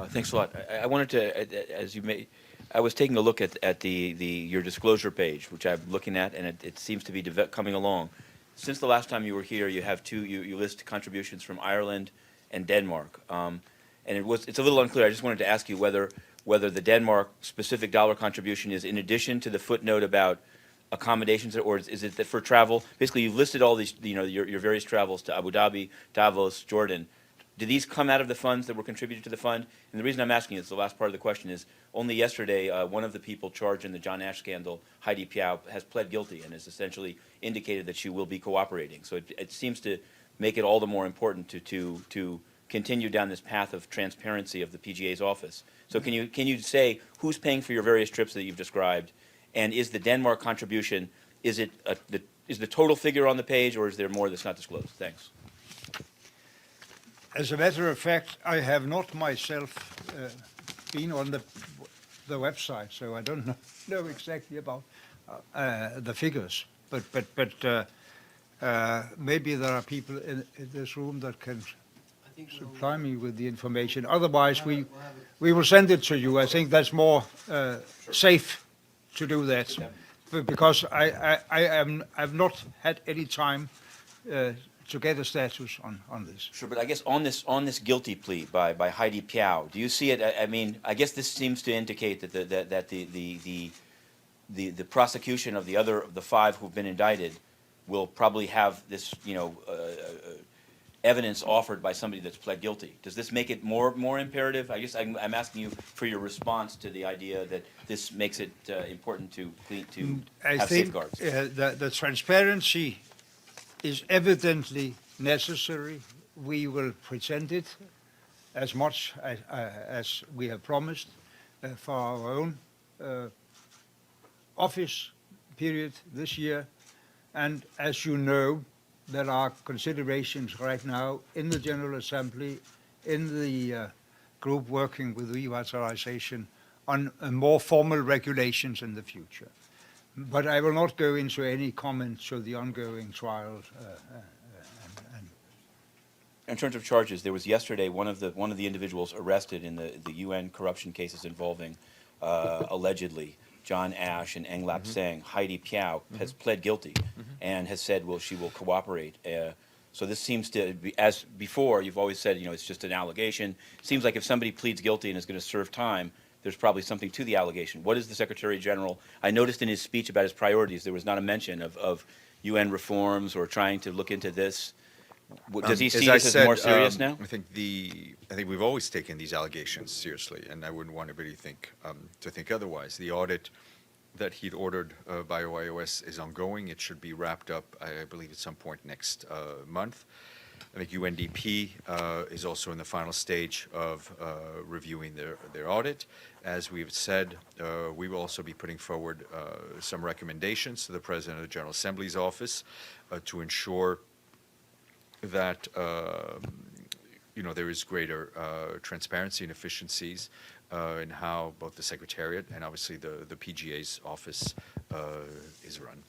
Thanks a lot. I wanted to, as you may, I was taking a look at your disclosure page, which I'm looking at, and it seems to be coming along. Since the last time you were here, you have you list contributions from Ireland and Denmark, and it's a little unclear. I just wanted to ask you whether the Denmark specific dollar contribution is in addition to the footnote about accommodations, or is it that for travel? Basically, you've listed all these, your various travels to Abu Dhabi, Davos, Jordan. Do these come out of the funds that were contributed to the fund? And the reason I'm asking is the last part of the question is only yesterday one of the people charged in the John Ashe scandal, Heidi Piao, has pled guilty and has essentially indicated that she will be cooperating. So it seems to make it all the more important to continue down this path of transparency of the PGA's office. So can you say who's paying for your various trips that you've described, and is the Denmark contribution, is the total figure on the page, or is there more that's not disclosed? Thanks. As a matter of fact, I have not myself been on the website, so I don't know exactly about the figures. But maybe there are people in this room that can supply me with the information. Otherwise, we will send it to you. I think that's more safe to do that, because I've not had any time to get a status on this. Sure, but I guess on this guilty plea by Heidi Piao, do you see it? I mean, I guess this seems to indicate that the prosecution of the five who've been indicted will probably have this evidence offered by somebody that's pled guilty. Does this make it more imperative? I guess I'm asking you for your response to the idea that this makes it important to have safeguards. I think the transparency is evidently necessary. We will present it as much as we have promised for our own office period this year. And as you know, there are considerations right now in the General Assembly, in the group working with revitalization on more formal regulations in the future. But I will not go into any comment to the ongoing trial. In terms of charges, there was yesterday one of the individuals arrested in the UN corruption cases involving allegedly John Ashe and Englap Seng. Heidi Piao has pled guilty and has said, well, she will cooperate. So this seems to be, as before, you've always said, it's just an allegation. It seems like if somebody pleads guilty and is going to serve time, there's probably something to the allegation. What is the Secretary General? I noticed in his speech about his priorities, there was not a mention of UN reforms or trying to look into this. Does he see this as more serious now? I think we've always taken these allegations seriously, and I wouldn't want anybody to think otherwise. The audit that he'd ordered by OIOS is ongoing. It should be wrapped up, I believe, at some point next month. I think UNDP is also in the final stage of reviewing their audit. As we've said, we will also be putting forward some recommendations to the President of the General Assembly's office to ensure that there is greater transparency and efficiencies in how both the Secretariat and obviously the PGA's office is run.